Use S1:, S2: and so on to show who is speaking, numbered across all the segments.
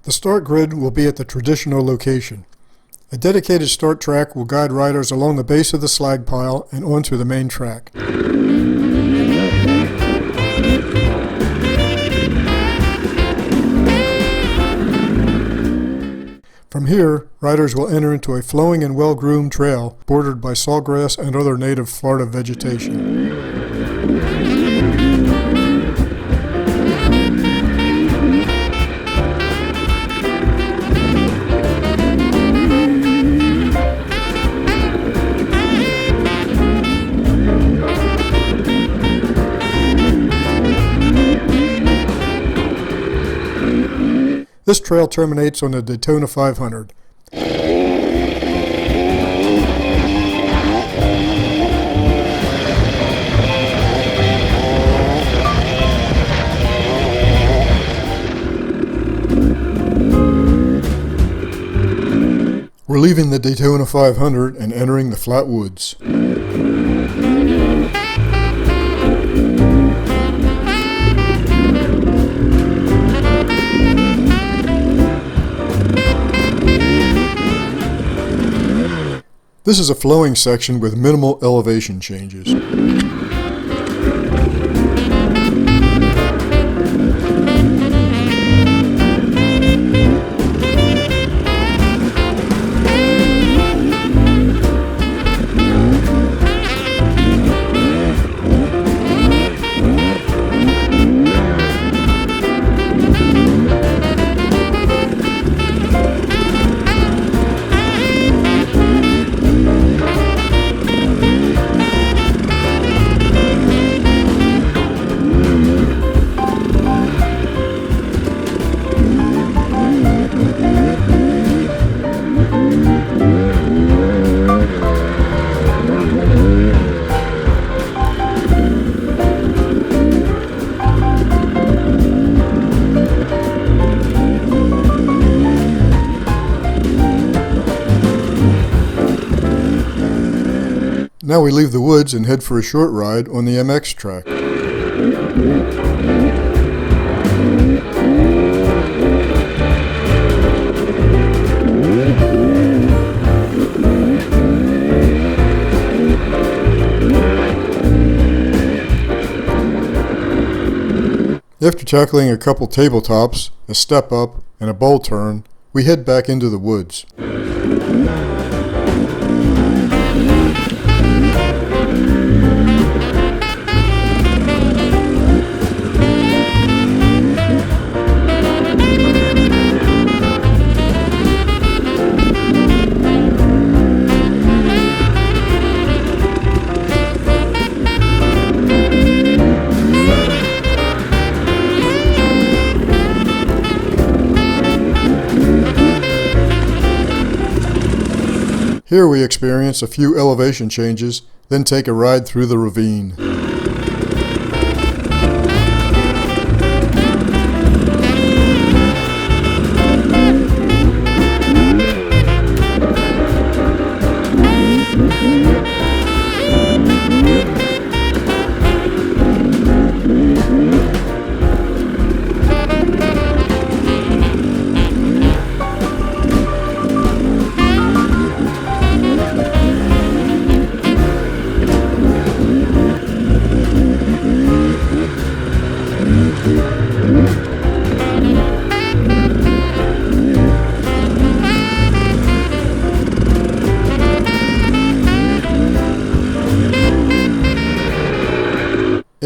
S1: The start grid will be at the traditional location. A dedicated start track will guide riders along the base of the slag pile and onto the main track. From here, riders will enter into a flowing and well-groomed trail bordered by sawgrass and other native Florida vegetation. This trail terminates on the Daytona 500. We're leaving the Daytona 500 and entering the Flatwoods. This is a flowing section with minimal elevation changes. Now we leave the woods and head for a short ride on the MX track. After tackling a couple tabletops, a step up, and a bowl turn, we head back into the woods. Here we experience a few elevation changes, then take a ride through the ravine.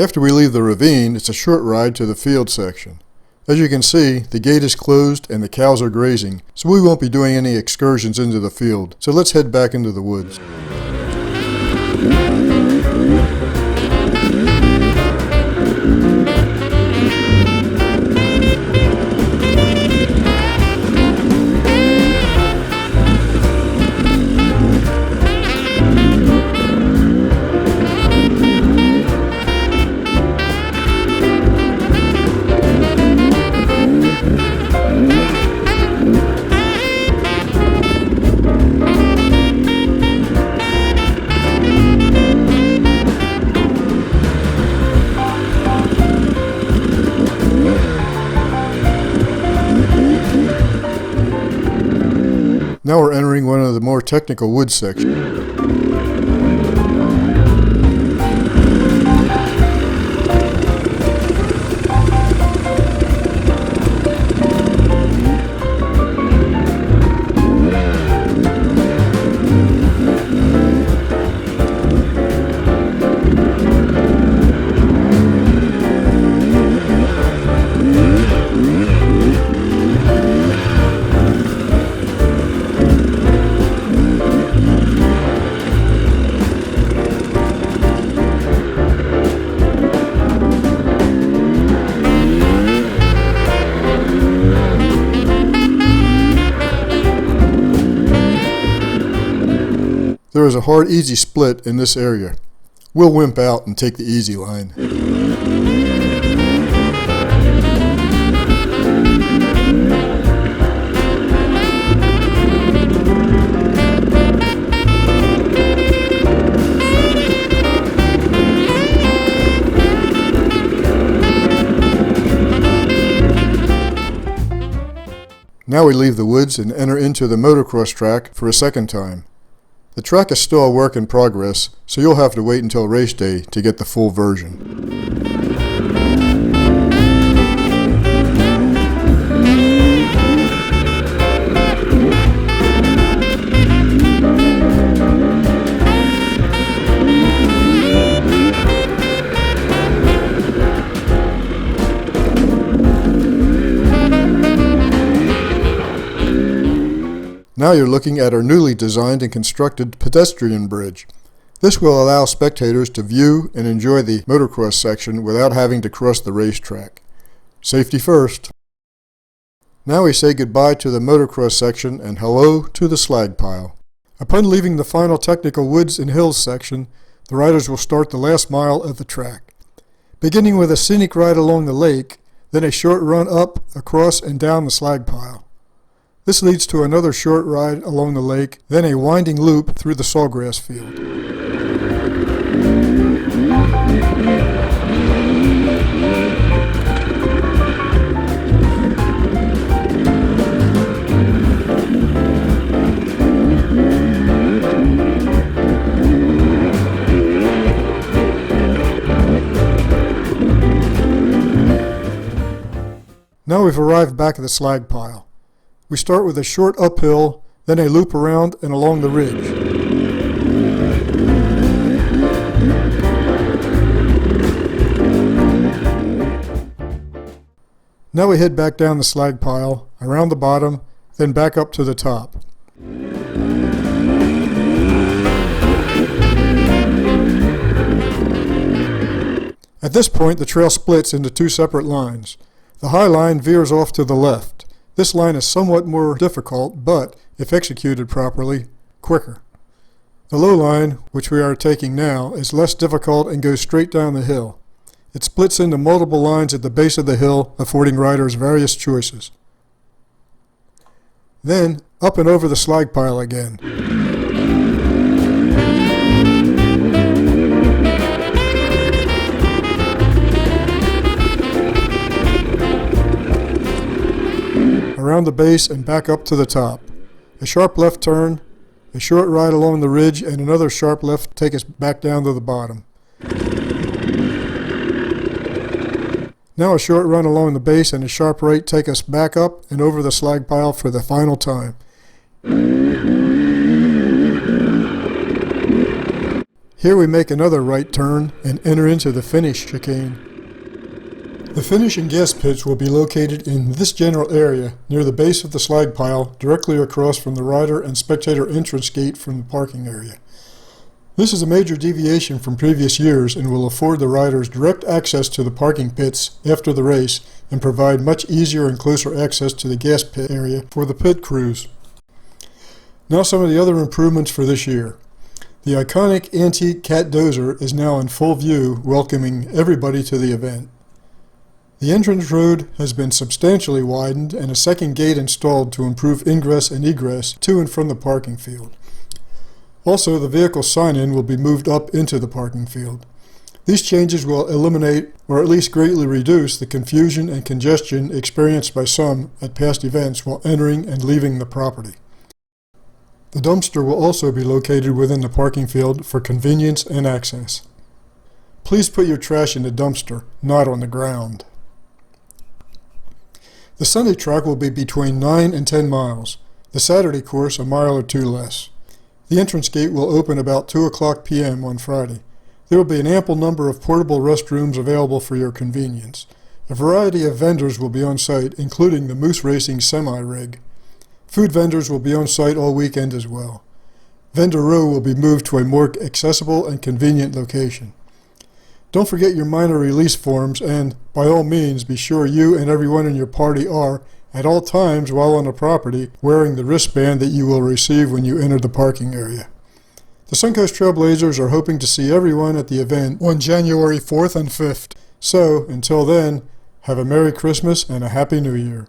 S1: After we leave the ravine, it's a short ride to the field section. As you can see, the gate is closed and the cows are grazing, so we won't be doing any excursions into the field. So let's head back into the woods. Now we're entering one of the more technical woods sections. There is a hard easy split in this area. We'll wimp out and take the easy line. Now we leave the woods and enter into the motocross track for a second time. The track is still a work in progress, so you'll have to wait until race day to get the full version. Now you're looking at our newly designed and constructed pedestrian bridge. This will allow spectators to view and enjoy the motocross section without having to cross the racetrack. Safety first. Now we say goodbye to the motocross section and hello to the slag pile. Upon leaving the final technical woods and hills section, the riders will start the last mile of the track. Beginning with a scenic ride along the lake, then a short run up, across, and down the slag pile. This leads to another short ride along the lake, then a winding loop through the sawgrass field. Now we've arrived back at the slag pile. We start with a short uphill, then a loop around and along the ridge. Now we head back down the slag pile, around the bottom, then back up to the top. At this point, the trail splits into two separate lines. The high line veers off to the left. This line is somewhat more difficult, but, if executed properly, quicker. The low line, which we are taking now, is less difficult and goes straight down the hill. It splits into multiple lines at the base of the hill, affording riders various choices. Then, up and over the slag pile again. Around the base and back up to the top. A sharp left turn, a short ride along the ridge, and another sharp left take us back down to the bottom. Now a short run along the base and a sharp right take us back up and over the slag pile for the final time. Here we make another right turn and enter into the finish chicane. The finish and gas pits will be located in this general area near the base of the slag pile, directly across from the rider and spectator entrance gate from the parking area. This is a major deviation from previous years and will afford the riders direct access to the parking pits after the race and provide much easier and closer access to the gas pit area for the pit crews. Now some of the other improvements for this year. The iconic antique cat dozer is now in full view, welcoming everybody to the event. The entrance road has been substantially widened and a second gate installed to improve ingress and egress to and from the parking field. Also, the vehicle sign-in will be moved up into the parking field. These changes will eliminate, or at least greatly reduce, the confusion and congestion experienced by some at past events while entering and leaving the property. The dumpster will also be located within the parking field for convenience and access. Please put your trash in the dumpster, not on the ground. The Sunday track will be between 9 and 10 miles. The Saturday course a mile or two less. The entrance gate will open about 2:00 p.m. on Friday. There will be an ample number of portable restrooms available for your convenience. A variety of vendors will be on site, including the Moose Racing semi-rig. Food vendors will be on site all weekend as well. Vendor Row will be moved to a more accessible and convenient location. Don't forget your minor release forms and, by all means, be sure you and everyone in your party are, at all times while on the property, wearing the wristband that you will receive when you enter the parking area. The Suncoast Trailblazers are hoping to see everyone at the event on January 4th and 5th. So, until then, have a Merry Christmas and a Happy New Year.